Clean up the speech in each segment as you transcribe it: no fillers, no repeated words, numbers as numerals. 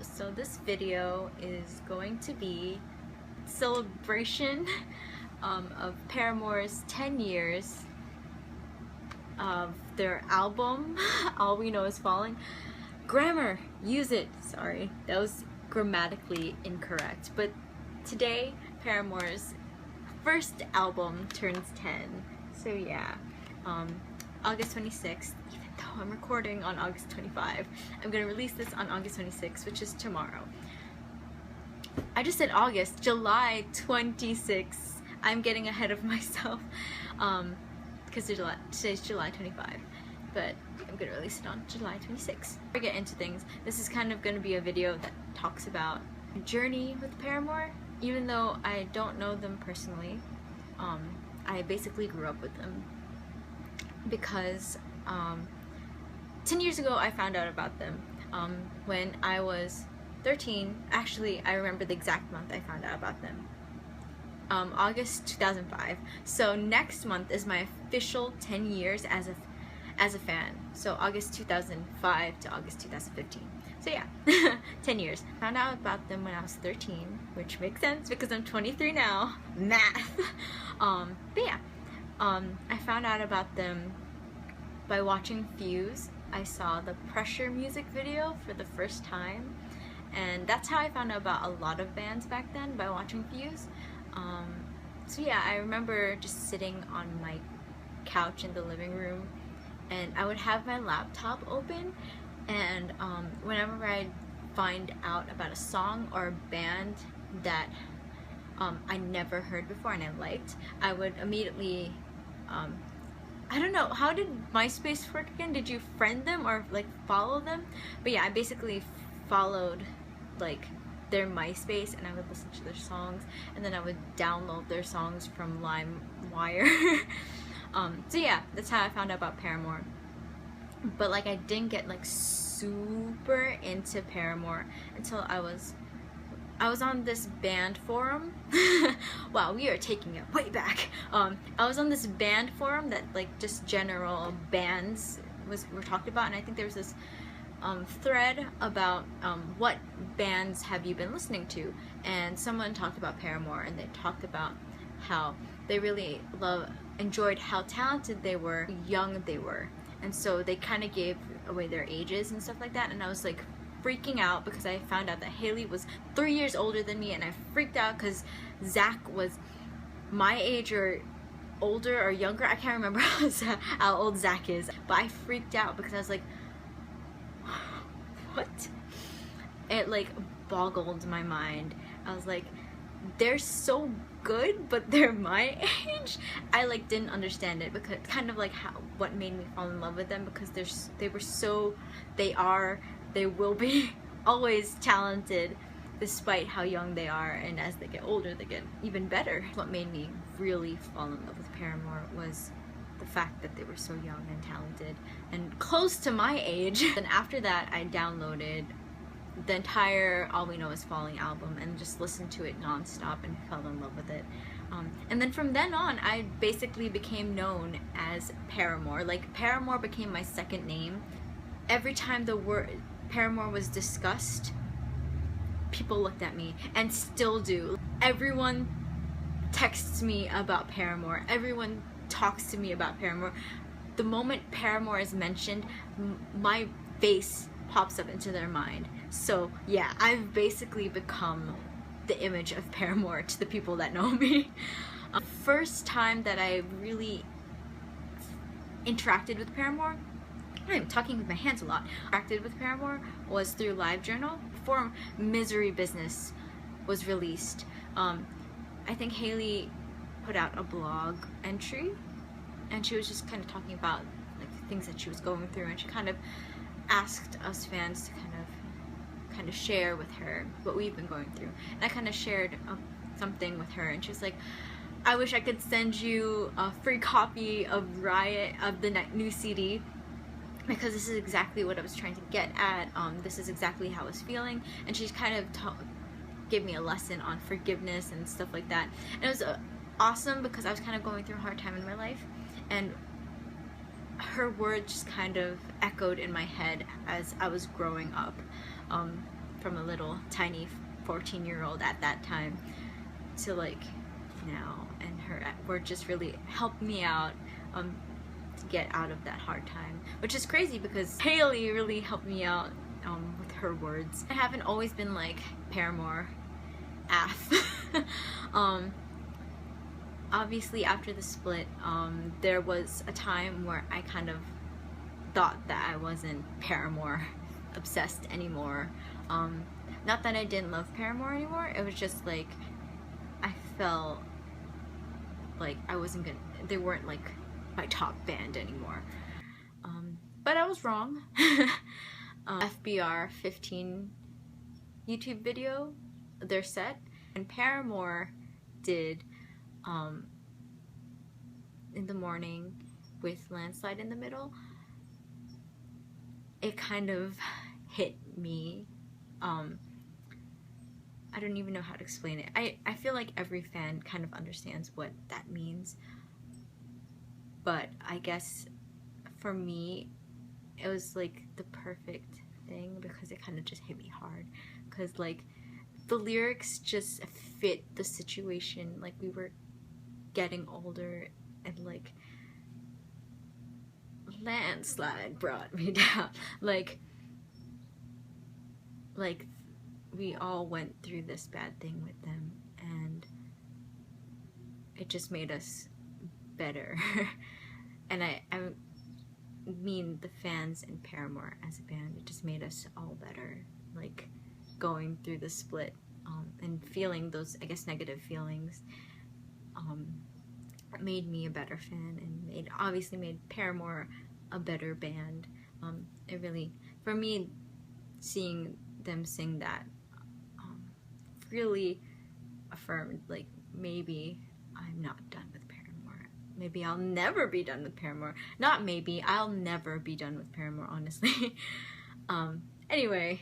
So this video is going to be celebration of Paramore's 10 years of their album All We Know Is Falling. Grammar, use it. Sorry, that was grammatically incorrect. But today, Paramore's first album turns 10. So yeah, August 26th, even though I'm recording on August 25, I'm gonna release this on August 26th, which is tomorrow. I just said August, July 26th. I'm getting ahead of myself because today's July 25, but I'm gonna release it on July 26th. Before I get into things, this is kind of gonna be a video that talks about my journey with Paramore. Even though I don't know them personally, I basically grew up with them because 10 years ago I found out about them when I was 13. Actually, I remember the exact month I found out about them. August 2005. So next month is my official 10 years as a fan. So August 2005 to August 2015. So yeah, 10 years. Found out about them when I was 13, which makes sense because I'm 23 now. Math. But yeah, I found out about them by watching Fuse. I saw the Pressure music video for the first time, and that's how I found out about a lot of bands back then, by watching Fuse. So yeah, I remember just sitting on my couch in the living room, and I would have my laptop open, and whenever I'd find out about a song or a band that I never heard before and I liked, I would immediately, I don't know, how did MySpace work again? Did you friend them or like follow them? But yeah, I basically followed like their MySpace, and I would listen to their songs, and then I would download their songs from LimeWire. So yeah, that's how I found out about Paramore. But like, I didn't get like super into Paramore until I was on this band forum. Wow, we are taking it way back. I was on this band forum that like just general bands were talked about, and I think there was this thread about what bands have you been listening to, and someone talked about Paramore, and they talked about how they really enjoyed how talented they were, young they were, and so they kind of gave away their ages and stuff like that. And I was like freaking out because I found out that Haley was 3 years older than me, and I freaked out because Zach was my age or older or younger. I can't remember how old Zach is, but I freaked out because I was like, what? It like boggled my mind. I was like, they're so good, but they're my age. I like didn't understand it, because kind of like what made me fall in love with them, because they will be always talented despite how young they are, and as they get older they get even better. What made me really fall in love with Paramore was the fact that they were so young and talented and close to my age. Then after that, I downloaded the entire All We Know Is Falling album and just listened to it nonstop and fell in love with it. And then from then on, I basically became known as Paramore. Like, Paramore became my second name. Every time the word Paramore was discussed, people looked at me, and still do. Everyone texts me about Paramore. Everyone talks to me about Paramore. The moment Paramore is mentioned, my face pops up into their mind. So yeah, I've basically become the image of Paramore to the people that know me. First time that I really interacted with Paramore, I'm talking with my hands a lot, interacted with Paramore was through LiveJournal, before Misery Business was released. I think Haley put out a blog entry, and she was just kind of talking about like things that she was going through, and she kind of asked us fans to kind of share with her what we've been going through. And I kind of shared something with her, and she was like, I wish I could send you a free copy of Riot, of the new CD, because this is exactly what I was trying to get at. This is exactly how I was feeling. And she kind of gave me a lesson on forgiveness and stuff like that. And it was awesome because I was kind of going through a hard time in my life, and her words just kind of echoed in my head as I was growing up. from a little tiny 14-year-old at that time to like now, and her work just really helped me out to get out of that hard time, which is crazy because Haley really helped me out with her words. I haven't always been like Paramore AF. Obviously after the split, there was a time where I kind of thought that I wasn't Paramore obsessed anymore. Not that I didn't love Paramore anymore, it was just like I felt like I wasn't gonna, they weren't like my top band anymore. But I was wrong. FBR 15 YouTube video, their set, and Paramore did In the Morning with Landslide in the middle. It kind of hit me. I don't even know how to explain it. I feel like every fan kind of understands what that means, but I guess for me it was like the perfect thing because it kind of just hit me hard, because like the lyrics just fit the situation. Like we were getting older and like landslide brought me down, like we all went through this bad thing with them, and it just made us better. And I mean the fans and Paramore as a band, it just made us all better. Like going through the split and feeling those, I guess, negative feelings made me a better fan, and obviously made Paramore a better band. It really, for me, seeing them sing that really affirmed, like, maybe I'm not done with Paramore. Maybe I'll never be done with Paramore. Not maybe, I'll never be done with Paramore, honestly. Anyway,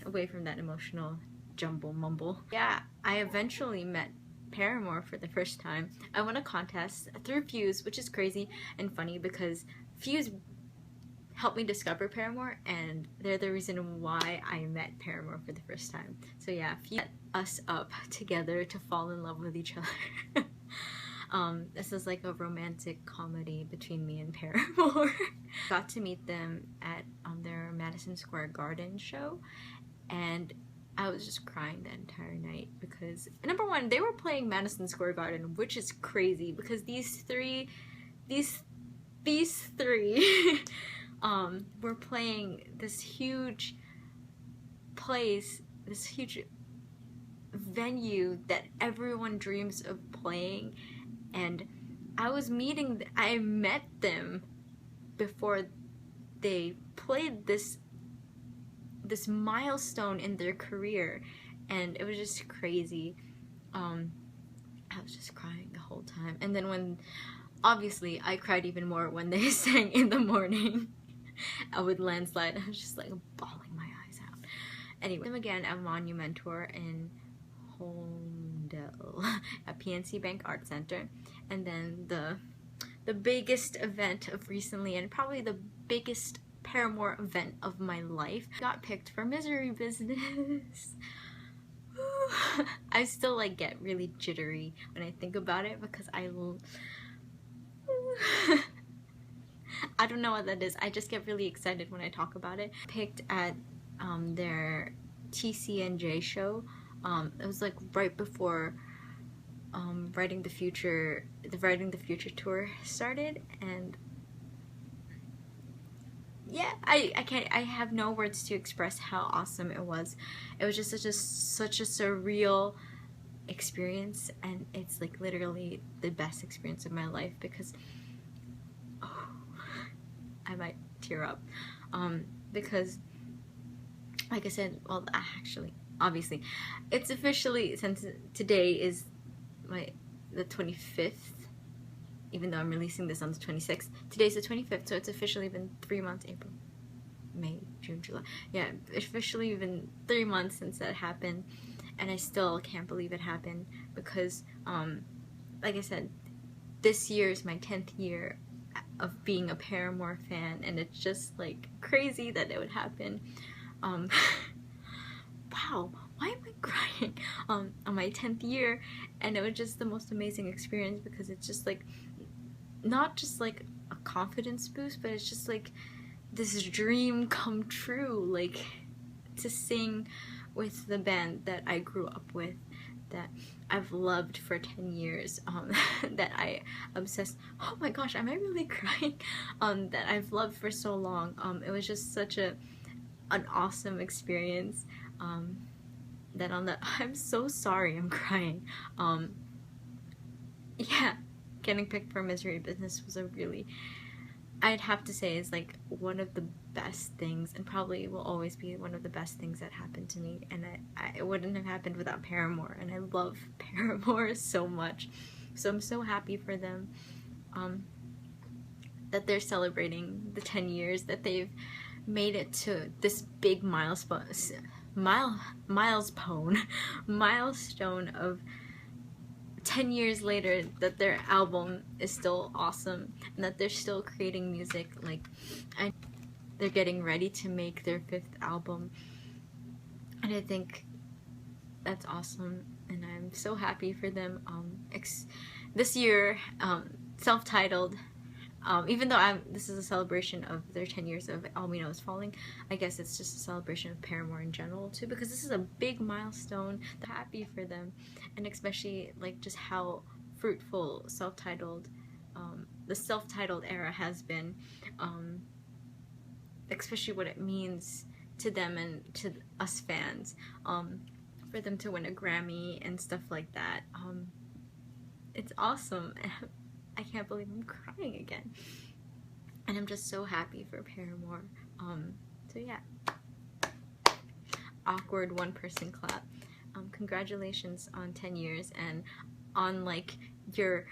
away from that emotional jumble mumble. Yeah, I eventually met Paramore for the first time. I won a contest through Fuse, which is crazy and funny because Fuse helped me discover Paramore, and they're the reason why I met Paramore for the first time. So yeah, Fuse set us up together to fall in love with each other. This is like a romantic comedy between me and Paramore. Got to meet them at their Madison Square Garden show, and I was just crying the entire night because, number one, they were playing Madison Square Garden, which is crazy because these three were playing this huge place, this huge venue that everyone dreams of playing, and I met them before they played this milestone in their career, and it was just crazy. I was just crying the whole time, and then when, obviously, I cried even more when they sang In the Morning with Landslide. I was just like bawling my eyes out. Anyway, them again at Monument Tour in Holmdel at PNC Bank Art Center, and then the biggest event of recently, and probably the biggest Paramore event of my life, got picked for Misery Business. I still like get really jittery when I think about it because I don't know what that is. I just get really excited when I talk about it. Picked at their TCNJ show. It was like right before Writing the Future tour started, and yeah, I have no words to express how awesome it was. It was just such a surreal experience, and it's like literally the best experience of my life because I might tear up because, like I said, well, actually, obviously, it's officially, since today is the 25th, even though I'm releasing this on the 26th. Today's the 25th, so it's officially been 3 months. April, May, June, July. Yeah, officially been 3 months since that happened, and I still can't believe it happened because, like I said, this year is my 10th year of being a Paramore fan, and it's just like crazy that it would happen. wow, why am I crying on my 10th year? And it was just the most amazing experience, because it's just like not just like a confidence boost, but it's just like this dream come true, like to sing with the band that I grew up with, that I've loved for 10 years, that I obsessed, oh my gosh, am I really crying? That I've loved for so long. It was just such an awesome experience, that I'm so sorry I'm crying. Yeah, getting picked for Misery Business was a really, I'd have to say, is like one of the best things, and probably will always be one of the best things that happened to me. And it wouldn't have happened without Paramore, and I love Paramore so much. So I'm so happy for them, that they're celebrating the 10 years, that they've made it to this big milestone of 10 years later, that their album is still awesome, and that they're still creating music. Like, they're getting ready to make their 5th album, and I think that's awesome, and I'm so happy for them. This year, self-titled, even though this is a celebration of their 10 years of All We Know Is Falling, I guess it's just a celebration of Paramore in general too, because this is a big milestone. I'm happy for them, and especially like just how fruitful the self-titled era has been, especially what it means to them and to us fans, for them to win a Grammy and stuff like that. It's awesome. I can't believe I'm crying again. And I'm just so happy for Paramore. So yeah. Awkward one-person clap. Congratulations on 10 years and on like your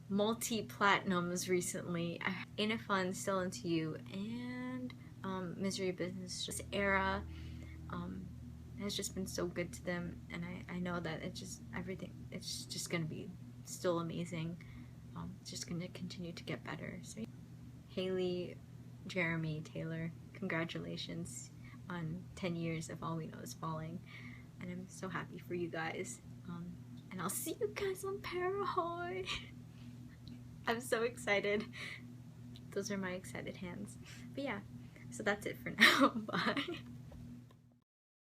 multi-platinums recently. Ain't It Fun, Still Into You, and Misery Business. This era has just been so good to them, and I know that it's just gonna be still amazing. It's just going to continue to get better. So, Haley, Jeremy, Taylor, congratulations on 10 years of All We Know Is Falling. And I'm so happy for you guys. And I'll see you guys on Parahoy. I'm so excited. Those are my excited hands. But yeah, so that's it for now. Bye.